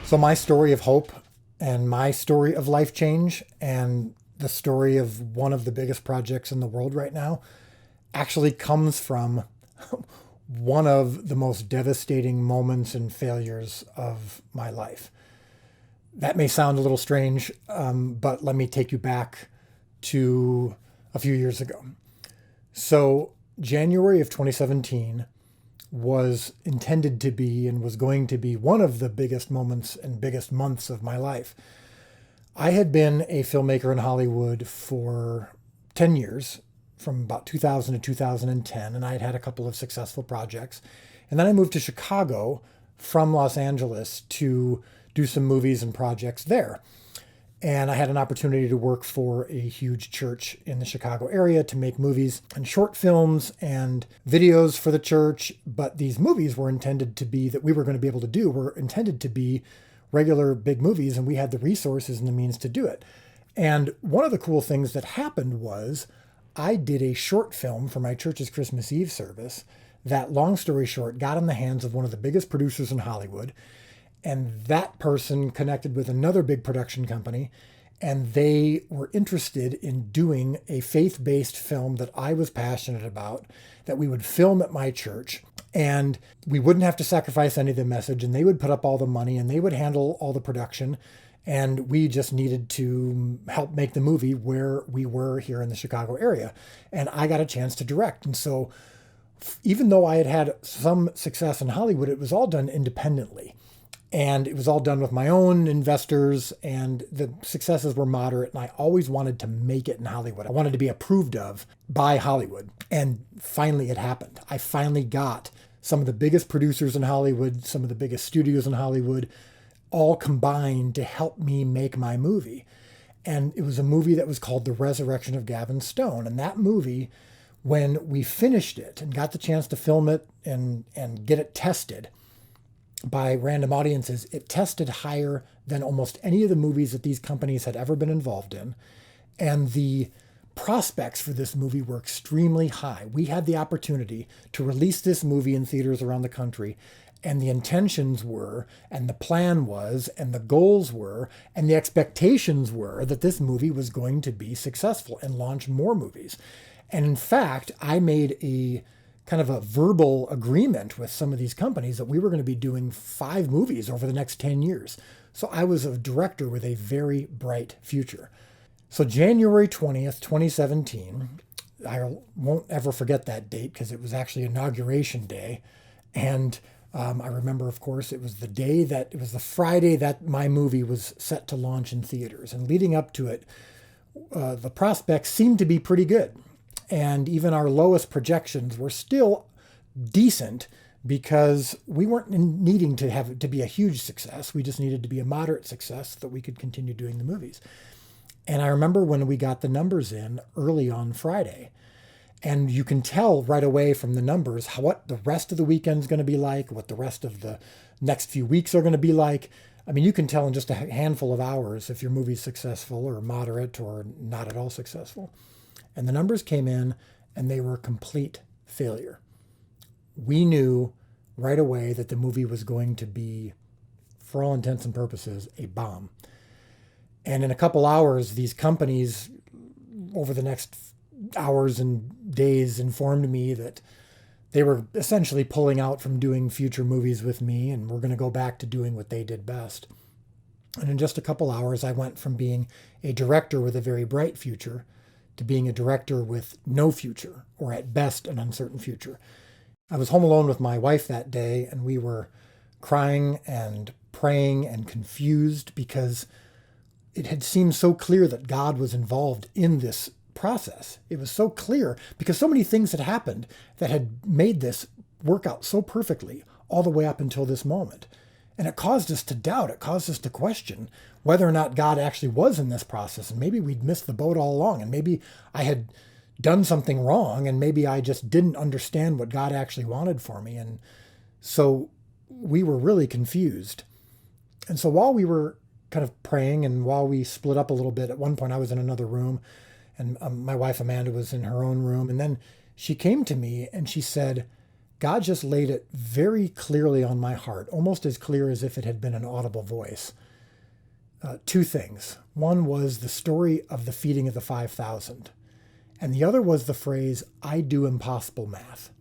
So, my story of hope and my story of life change and the story of one of the biggest projects in the world right now actually comes from one of the most devastating moments and failures of my life. That may sound a little strange, but let me take you back to a few years ago. So, January of 2017 was intended to be and was going to be one of the biggest moments and biggest months of my life. I had been a filmmaker in Hollywood for 10 years, from about 2000 to 2010, and I had had a couple of successful projects. And then I moved to Chicago from Los Angeles to do some movies and projects there. And I had an opportunity to work for a huge church in the Chicago area to make movies and short films and videos for the church. But these movies were intended to be, that we were going to be able to do, were intended to be regular big movies, and we had the resources and the means to do it. And one of the cool things that happened was I did a short film for my church's Christmas Eve service that, long story short, got in the hands of one of the biggest producers in Hollywood. And that person connected with another big production company, and they were interested in doing a faith-based film that I was passionate about, that we would film at my church, and we wouldn't have to sacrifice any of the message, and they would put up all the money, and they would handle all the production, and we just needed to help make the movie where we were here in the Chicago area. And I got a chance to direct. And so even though I had had some success in Hollywood, it was all done independently. And it was all done with my own investors, and the successes were moderate. And I always wanted to make it in Hollywood. I wanted to be approved of by Hollywood. And finally, it happened. I finally got some of the biggest producers in Hollywood, some of the biggest studios in Hollywood, all combined to help me make my movie. And it was a movie that was called The Resurrection of Gavin Stone. And that movie, when we finished it and got the chance to film it and get it tested by random audiences, it tested higher than almost any of the movies that these companies had ever been involved in. And the prospects for this movie were extremely high. We had the opportunity to release this movie in theaters around the country, and the intentions were, and the plan was, and the goals were, and the expectations were that this movie was going to be successful and launch more movies. And in fact, I made a kind of a verbal agreement with some of these companies that we were going to be doing 5 movies over the next 10 years. So I was a director with a very bright future. So January 20th, 2017, I won't ever forget that date because it was actually Inauguration Day. And I remember, of course, it was the Friday that my movie was set to launch in theaters. And leading up to it, the prospects seemed to be pretty good. And even our lowest projections were still decent because we weren't needing to have it to be a huge success. We just needed to be a moderate success so that we could continue doing the movies. And I remember when we got the numbers in early on Friday, and you can tell right away from the numbers what the rest of the weekend's going to be like, what the rest of the next few weeks are going to be like. I mean, you can tell in just a handful of hours if your movie's successful or moderate or not at all successful. And the numbers came in, and they were a complete failure. We knew right away that the movie was going to be, for all intents and purposes, a bomb. And in a couple hours, these companies, over the next hours and days, informed me that they were essentially pulling out from doing future movies with me, and we're going to go back to doing what they did best. And in just a couple hours, I went from being a director with a very bright future to being a director with no future, or at best an uncertain future. I was home alone with my wife that day, and we were crying and praying and confused because it had seemed so clear that God was involved in this process. It was so clear because so many things had happened that had made this work out so perfectly all the way up until this moment. And it caused us to doubt, it caused us to question whether or not God actually was in this process. And maybe we'd missed the boat all along. And maybe I had done something wrong. And maybe I just didn't understand what God actually wanted for me. And so we were really confused. And so while we were kind of praying and while we split up a little bit, at one point I was in another room and my wife Amanda was in her own room. And then she came to me and she said, God just laid it very clearly on my heart, almost as clear as if it had been an audible voice. Two things. One was the story of the feeding of the 5,000, and the other was the phrase, "I do impossible math."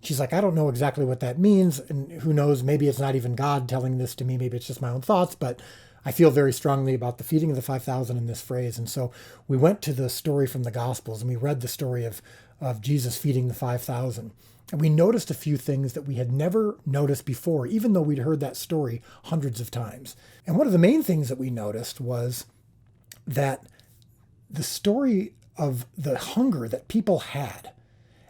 She's like, I don't know exactly what that means, and who knows, maybe it's not even God telling this to me, maybe it's just my own thoughts, but I feel very strongly about the feeding of the 5,000 in this phrase. And so we went to the story from the Gospels, and we read the story of Jesus feeding the 5,000. And we noticed a few things that we had never noticed before, even though we'd heard that story hundreds of times. And one of the main things that we noticed was that the story of the hunger that people had.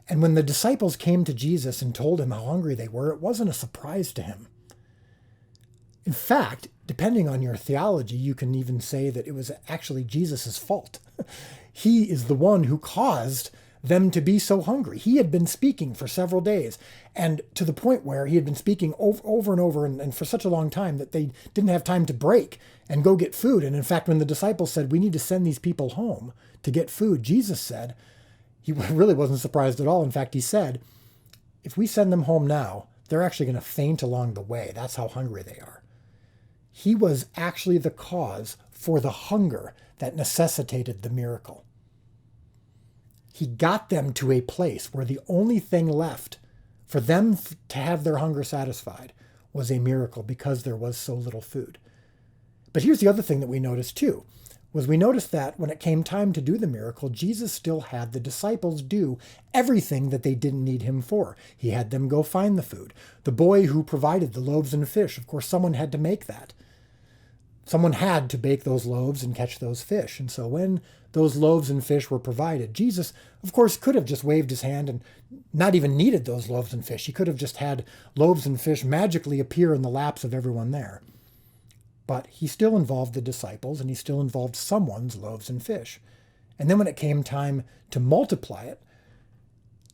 And when the disciples came to Jesus and told him how hungry they were, it wasn't a surprise to him. In fact, depending on your theology, you can even say that it was actually Jesus' fault. He is the one who caused them to be so hungry. He had been speaking for several days, and to the point where he had been speaking over and over and for such a long time that they didn't have time to break and go get food. And in fact, when the disciples said, we need to send these people home to get food, Jesus said, he really wasn't surprised at all. In fact, he said, if we send them home now, they're actually going to faint along the way. That's how hungry they are. He was actually the cause for the hunger that necessitated the miracle. He got them to a place where the only thing left for them to have their hunger satisfied was a miracle because there was so little food. But here's the other thing that we noticed too, was we noticed that when it came time to do the miracle, Jesus still had the disciples do everything that they didn't need him for. He had them go find the food. The boy who provided the loaves and fish, of course, someone had to make that. Someone had to bake those loaves and catch those fish. And so when those loaves and fish were provided, Jesus, of course, could have just waved his hand and not even needed those loaves and fish. He could have just had loaves and fish magically appear in the laps of everyone there. But he still involved the disciples, and he still involved someone's loaves and fish. And then when it came time to multiply it,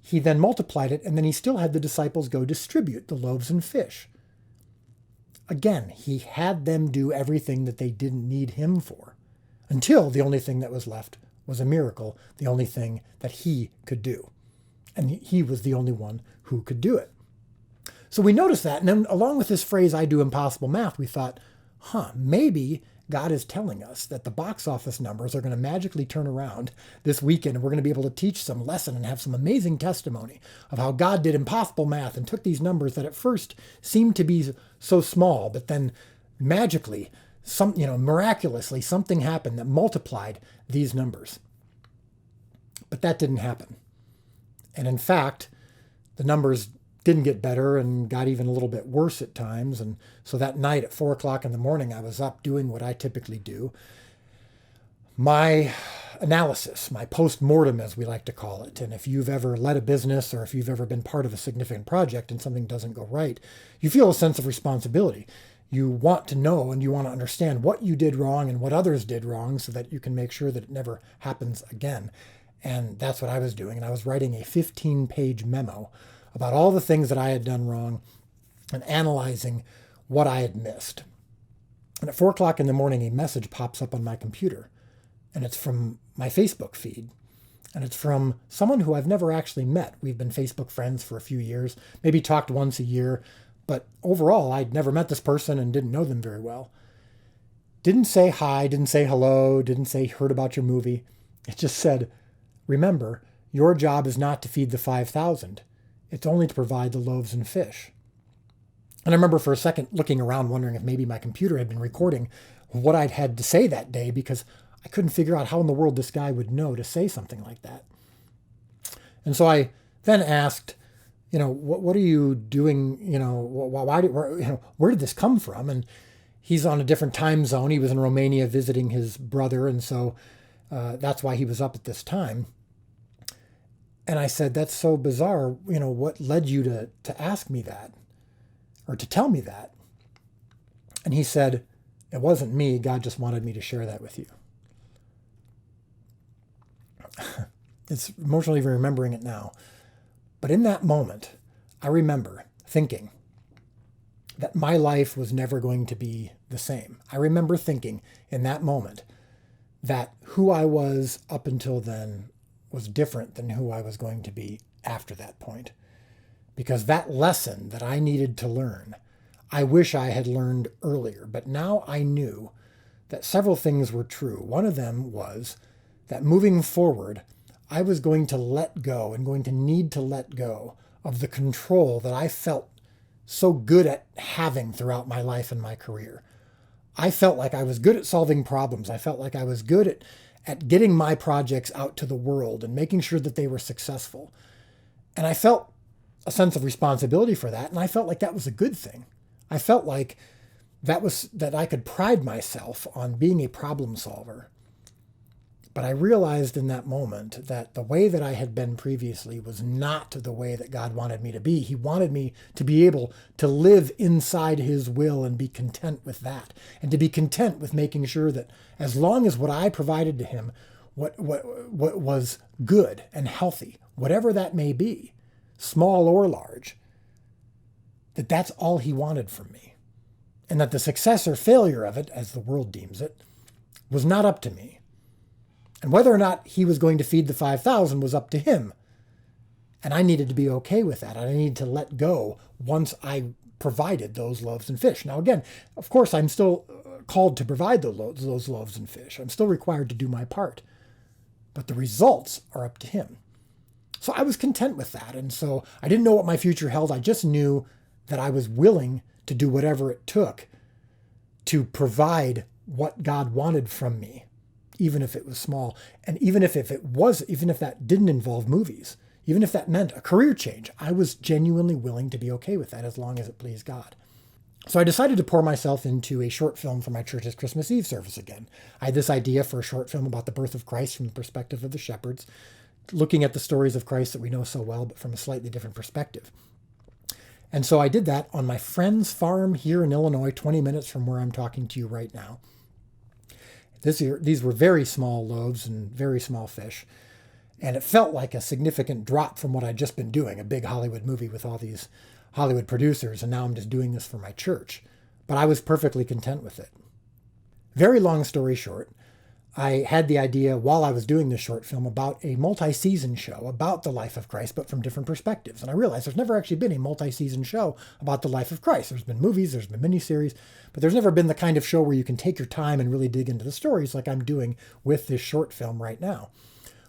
he then multiplied it, and then he still had the disciples go distribute the loaves and fish. Again, he had them do everything that they didn't need him for, until the only thing that was left was a miracle, the only thing that he could do. And he was the only one who could do it. So we noticed that, and then along with this phrase, I do impossible math, we thought, maybe God is telling us that the box office numbers are going to magically turn around this weekend, and we're going to be able to teach some lesson and have some amazing testimony of how God did impossible math and took these numbers that at first seemed to be so small, but then magically, miraculously, something happened that multiplied these numbers. But that didn't happen. And in fact, the numbers didn't get better and got even a little bit worse at times. And so that night at 4 o'clock in the morning, I was up doing what I typically do. My analysis, my post-mortem, as we like to call it. And if you've ever led a business or if you've ever been part of a significant project and something doesn't go right, you feel a sense of responsibility. You want to know and you want to understand what you did wrong and what others did wrong so that you can make sure that it never happens again. And that's what I was doing. And I was writing a 15-page memo about all the things that I had done wrong and analyzing what I had missed. And at 4 o'clock in the morning, a message pops up on my computer, and it's from my Facebook feed. And it's from someone who I've never actually met. We've been Facebook friends for a few years, maybe talked once a year, but overall, I'd never met this person and didn't know them very well. Didn't say hi, didn't say hello, didn't say heard about your movie. It just said, remember, your job is not to feed the 5,000. It's only to provide the loaves and fish. And I remember for a second looking around wondering if maybe my computer had been recording what I'd had to say that day, because I couldn't figure out how in the world this guy would know to say something like that. And so I then asked, what are you doing? Where did this come from? And he's on a different time zone. He was in Romania visiting his brother. And so that's why he was up at this time. And I said, that's so bizarre. What led you to ask me that or to tell me that? And he said, it wasn't me. God just wanted me to share that with you. It's emotionally remembering it now. But in that moment, I remember thinking that my life was never going to be the same. I remember thinking in that moment that who I was up until then was different than who I was going to be after that point. because that lesson that I needed to learn, I wish I had learned earlier. But now I knew that several things were true. One of them was that moving forward, I was going to let go and going to need to let go of the control that I felt so good at having throughout my life and my career. I felt like I was good at solving problems. I felt like I was good at getting my projects out to the world and making sure that they were successful. And I felt a sense of responsibility for that. And I felt like that was a good thing. I felt like that I could pride myself on being a problem solver. But I realized in that moment that the way that I had been previously was not the way that God wanted me to be. He wanted me to be able to live inside his will and be content with that. And to be content with making sure that as long as what I provided to him, what was good and healthy, whatever that may be, small or large, that's all he wanted from me. And that the success or failure of it, as the world deems it, was not up to me. And whether or not he was going to feed the 5,000 was up to him. And I needed to be okay with that. I needed to let go once I provided those loaves and fish. Now, again, of course, I'm still called to provide those loaves and fish. I'm still required to do my part. But the results are up to him. So I was content with that. And so I didn't know what my future held. I just knew that I was willing to do whatever it took to provide what God wanted from me, even if it was small. And even if that didn't involve movies, even if that meant a career change, I was genuinely willing to be okay with that as long as it pleased God. So I decided to pour myself into a short film for my church's Christmas Eve service again. I had this idea for a short film about the birth of Christ from the perspective of the shepherds, looking at the stories of Christ that we know so well, but from a slightly different perspective. And so I did that on my friend's farm here in Illinois, 20 minutes from where I'm talking to you right now. These were very small loaves and very small fish. And it felt like a significant drop from what I'd just been doing, a big Hollywood movie with all these Hollywood producers, and now I'm just doing this for my church. But I was perfectly content with it. Very long story short, I had the idea while I was doing this short film about a multi-season show about the life of Christ, but from different perspectives. And I realized there's never actually been a multi-season show about the life of Christ. There's been movies, there's been miniseries, but there's never been the kind of show where you can take your time and really dig into the stories like I'm doing with this short film right now.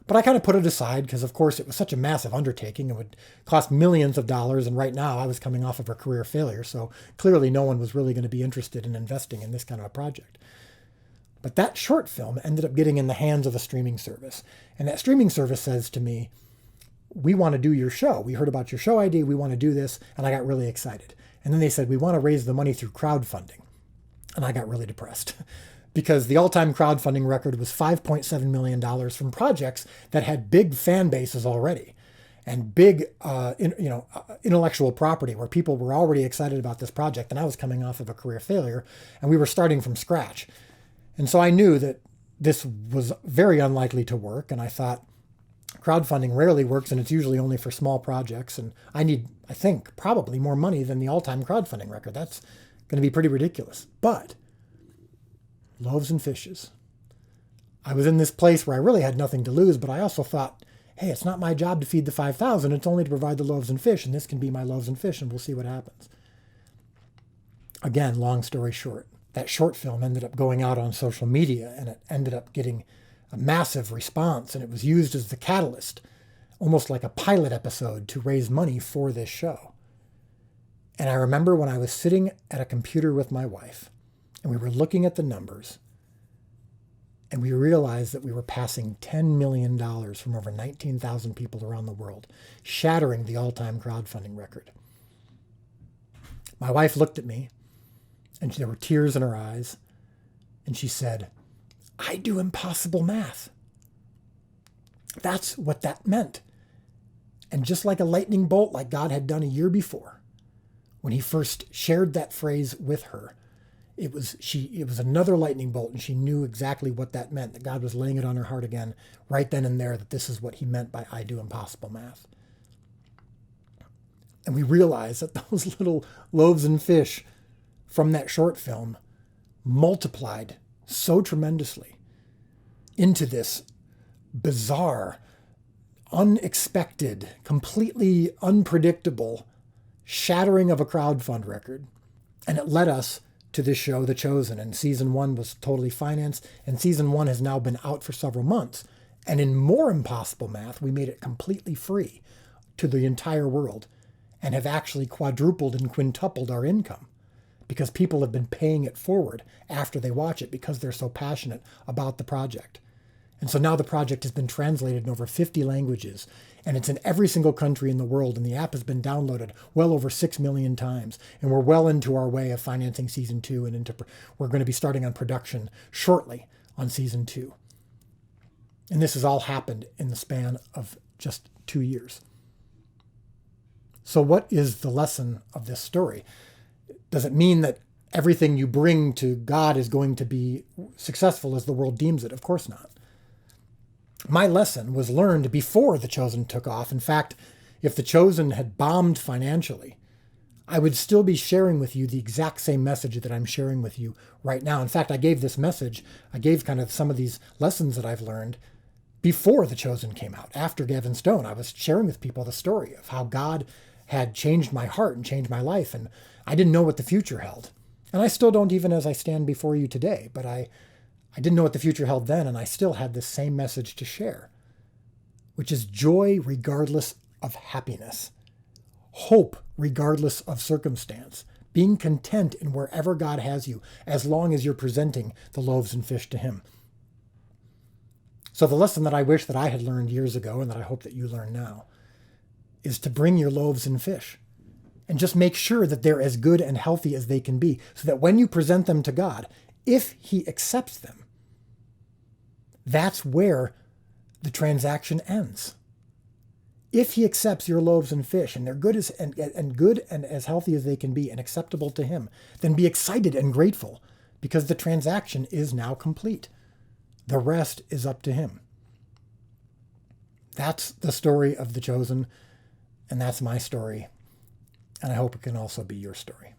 But I kind of put it aside because, of course, it was such a massive undertaking. It would cost millions of dollars. And right now I was coming off of a career failure. So clearly no one was really going to be interested in investing in this kind of a project. But that short film ended up getting in the hands of a streaming service. And that streaming service says to me, we want to do your show. We heard about your show idea. We want to do this. And I got really excited. And then they said, we want to raise the money through crowdfunding. And I got really depressed because the all-time crowdfunding record was $5.7 million from projects that had big fan bases already and big intellectual property where people were already excited about this project. And I was coming off of a career failure and we were starting from scratch. And so I knew that this was very unlikely to work. And I thought crowdfunding rarely works and it's usually only for small projects. And I think, probably more money than the all-time crowdfunding record. That's going to be pretty ridiculous. But loaves and fishes. I was in this place where I really had nothing to lose, but I also thought, hey, it's not my job to feed the 5,000. It's only to provide the loaves and fish. And this can be my loaves and fish and we'll see what happens. Again, long story short. That short film ended up going out on social media and it ended up getting a massive response and it was used as the catalyst, almost like a pilot episode to raise money for this show. And I remember when I was sitting at a computer with my wife and we were looking at the numbers and we realized that we were passing $10 million from over 19,000 people around the world, shattering the all-time crowdfunding record. My wife looked at me and there were tears in her eyes. And she said, I do impossible math. That's what that meant. And just like a lightning bolt, like God had done a year before, when he first shared that phrase with her, it was another lightning bolt. And she knew exactly what that meant, that God was laying it on her heart again, right then and there, that this is what he meant by I do impossible math. And we realized that those little loaves and fish from that short film multiplied so tremendously into this bizarre, unexpected, completely unpredictable shattering of a crowdfund record. And it led us to this show, The Chosen. And season 1 was totally financed. And season 1 has now been out for several months. And in more impossible math, we made it completely free to the entire world and have actually quadrupled and quintupled our income because people have been paying it forward after they watch it because they're so passionate about the project. And so now the project has been translated in over 50 languages, and it's in every single country in the world, and the app has been downloaded well over 6 million times. And we're well into our way of financing season 2, and we're going to be starting on production shortly on season 2. And this has all happened in the span of just 2 years. So what is the lesson of this story? Does it mean that everything you bring to God is going to be successful as the world deems it? Of course not. My lesson was learned before The Chosen took off. In fact, if The Chosen had bombed financially, I would still be sharing with you the exact same message that I'm sharing with you right now. In fact, I gave this message, I gave kind of some of these lessons that I've learned before The Chosen came out. After Gavin Stone, I was sharing with people the story of how God had changed my heart and changed my life, and I didn't know what the future held. And I still don't, even as I stand before you today, but I didn't know what the future held then, and I still had this same message to share, which is joy regardless of happiness, hope regardless of circumstance, being content in wherever God has you, as long as you're presenting the loaves and fish to Him. So the lesson that I wish that I had learned years ago, and that I hope that you learn now, is to bring your loaves and fish and just make sure that they're as good and healthy as they can be, so that when you present them to God, if He accepts them, that's where the transaction ends. If He accepts your loaves and fish and they're good and as healthy as they can be and acceptable to Him, then be excited and grateful because the transaction is now complete. The rest is up to Him. That's the story of The Chosen, and that's my story. And I hope it can also be your story.